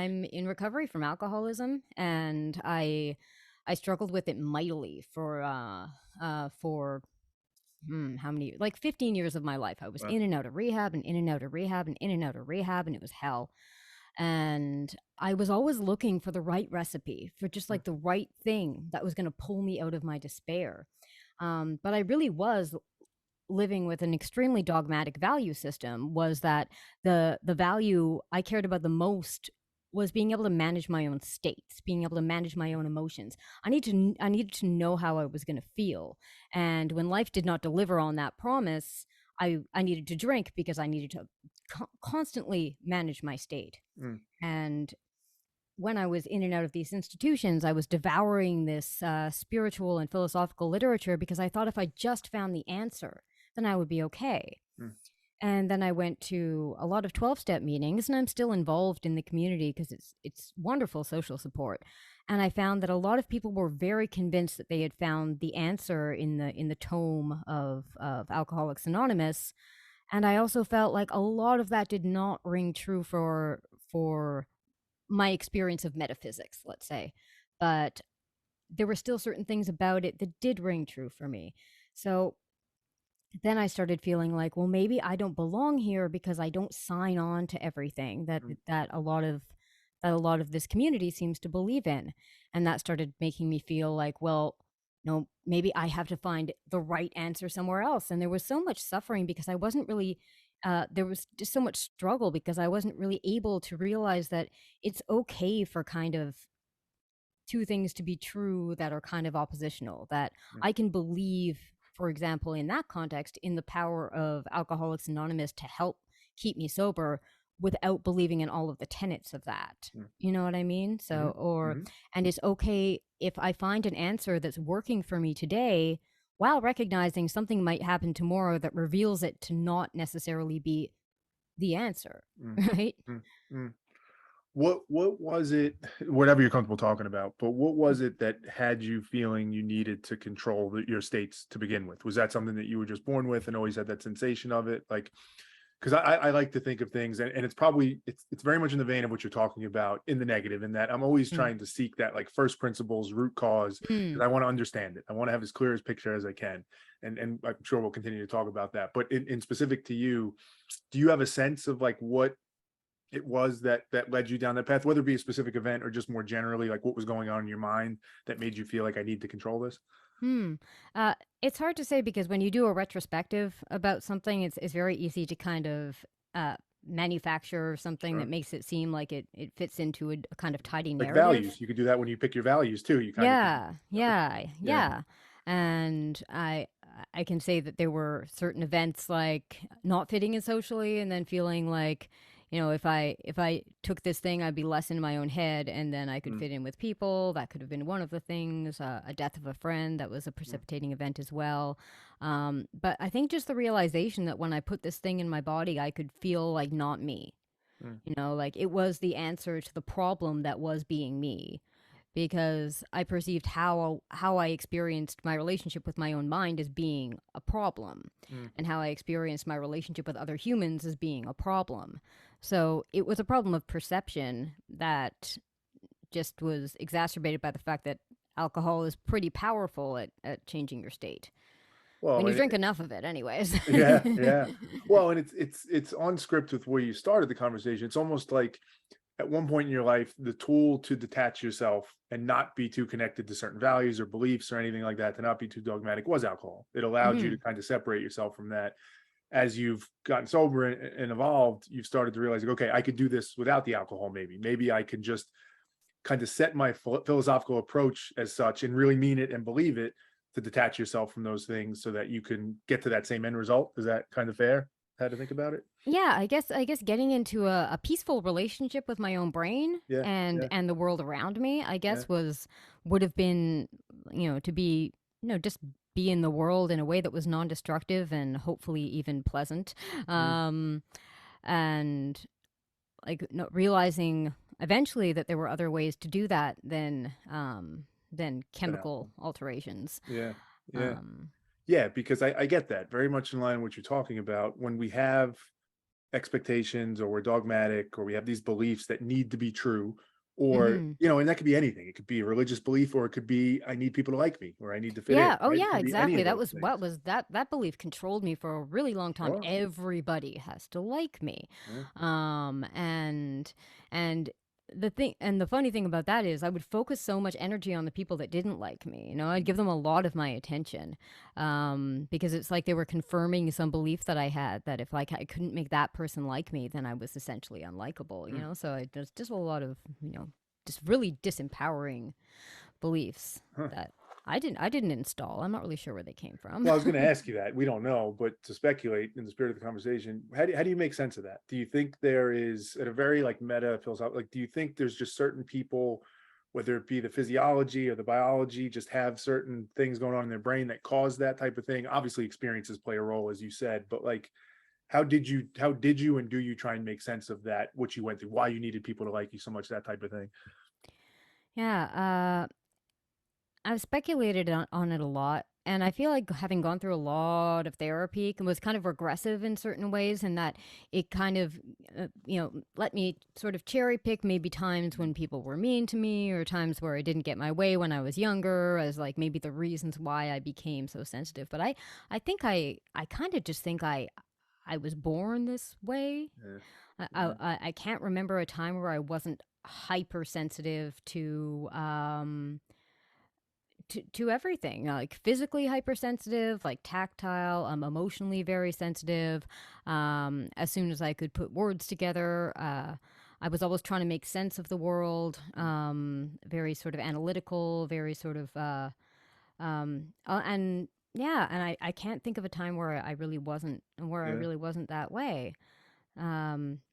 I'm in recovery from alcoholism, and I struggled with it mightily for how many, like 15 years of my life. I was Wow. in and out of rehab and in and out of rehab and in and out of rehab, and it was hell. And I was always looking for the right recipe, for just Mm, like the right thing that was going to pull me out of my despair. But I really was living with an extremely dogmatic value system. Was that the value I cared about the most was being able to manage my own states, being able to manage my own emotions. I needed to know how I was going to feel. And when life did not deliver on that promise, I needed to drink because I needed to constantly manage my state. mm, And when I was in and out of these institutions, I was devouring this spiritual and philosophical literature because I thought if I just found the answer, then I would be okay. mm. And then I went to a lot of 12-step meetings, and I'm still involved in the community because it's wonderful social support. And I found that a lot of people were very convinced that they had found the answer in the tome of Alcoholics Anonymous. And I also felt like a lot of that did not ring true for my experience of metaphysics, let's say. But there were still certain things about it that did ring true for me. So then I started feeling like, well, maybe I don't belong here because I don't sign on to everything Mm. that a lot of this community seems to believe in. And that started making me feel like, well, no, maybe I have to find the right answer somewhere else. And there was so much suffering because I wasn't really there was just so much struggle because I wasn't really able to realize that it's okay for kind of two things to be true that are kind of oppositional, that Mm. I can believe, for example, in that context, in the power of Alcoholics Anonymous to help keep me sober without believing in all of the tenets of that. Mm. You know what I mean? So, Mhm, or, mhm. and it's okay if I find an answer that's working for me today while recognizing something might happen tomorrow that reveals it to not necessarily be the answer, Mm, right? mm, mm. What was it, whatever you're comfortable talking about, but what was it that had you feeling you needed to control your states to begin with? Was that something that you were just born with and always had that sensation of it? Like, because I like to think of things, and it's probably it's very much in the vein of what you're talking about in the negative, in that I'm always Mm. trying to seek that like first principles, root cause, Mm. because I want to understand it. I want to have as clear as picture as I can. And I'm sure we'll continue to talk about that. But in specific to you, do you have a sense of like what it was that led you down that path, whether it be a specific event or just more generally, like what was going on in your mind that made you feel like I need to control this? Hmm. It's hard to say because when you do a retrospective about something, it's very easy to kind of manufacture something that Sure. makes it seem like it fits into a kind of tidy Like narrative. values, you could do that when you pick your values too. You kind of can, Yeah, yeah, yeah. yeah. And I can say that there were certain events like not fitting in socially and then feeling like, if I took this thing, I'd be less in my own head and then I could Mm, fit in with people. That could have been one of the things, a death of a friend that was a mm, precipitating event as well. But I think just the realization that when I put this thing in my body, I could feel like not me. mm, Like it was the answer to the problem that was being me, because I perceived how I experienced my relationship with my own mind as being a problem, mm. and how I experienced my relationship with other humans as being a problem. So it was a problem of perception that just was exacerbated by the fact that alcohol is pretty powerful at changing your state when Well, you and drink enough of it, anyways. yeah, yeah. Well, and it's on script with where you started the conversation. It's almost like at one point in your life, the tool to detach yourself and not be too connected to certain values or beliefs or anything like that, to not be too dogmatic, was alcohol. It allowed you to Hmm. kind of separate yourself from that. As you've gotten sober and evolved, you've started to realize, like, okay, I could do this without the alcohol. Maybe I could just kind of set my philosophical approach as such and really mean it and believe it, to detach yourself from those things so that you can get to that same end result. Is that kind of fair? How to think about it? Yeah, I guess getting into a peaceful relationship with my own brain Yeah, and yeah, the world around me, I yeah. guess would have been, to be, just be in the world in a way that was non-destructive and hopefully even pleasant. Mm, Um and like no, realizing eventually that there were other ways to do that than that chemical alcohol. alterations. Yeah, yeah. Um Yeah, because I get that very much in line with what you're talking about. When we have expectations, or we're dogmatic, or we have these beliefs that need to be true, or, Mhm. and that could be anything. It could be a religious belief, or it could be I need people to like me, or I need to fit in, Yeah, oh right? It yeah, could be any exactly. of That those was things. what was that belief controlled me for a really long time. Sure. Everybody has to like me. Yeah. And the funny thing about that is I would focus so much energy on the people that didn't like me. I'd give them a lot of my attention. Because it's like they were confirming some belief that I had, that if like I couldn't make that person like me, then I was essentially unlikable. Mm. So there's just a lot of, just really disempowering beliefs Huh. that I didn't install. I'm not really sure where they came from. Well, I was going to ask you that. We don't know, but to speculate in the spirit of the conversation, how do you make sense of that? Do you think there is, at a very like meta philosophical, like, do you think there's just certain people, whether it be the physiology or the biology, just have certain things going on in their brain that cause that type of thing? Obviously, experiences play a role, as you said, but like, how did you and do you try and make sense of that, what you went through, why you needed people to like you so much, that type of thing? Yeah, I've speculated on it a lot, and I feel like having gone through a lot of therapy was kind of regressive in certain ways, and that it kind of, let me sort of cherry pick maybe times when people were mean to me, or times where I didn't get my way when I was younger, as like maybe the reasons why I became so sensitive. But I think I kind of just think I was born this way. Yeah. I, Yeah. I can't remember a time where I wasn't hypersensitive to everything, like physically hypersensitive, like tactile, emotionally very sensitive. As soon as I could put words together, I was always trying to make sense of the world. Very sort of analytical, very sort of, and yeah, and I can't think of a time where I really wasn't, Yeah. that way.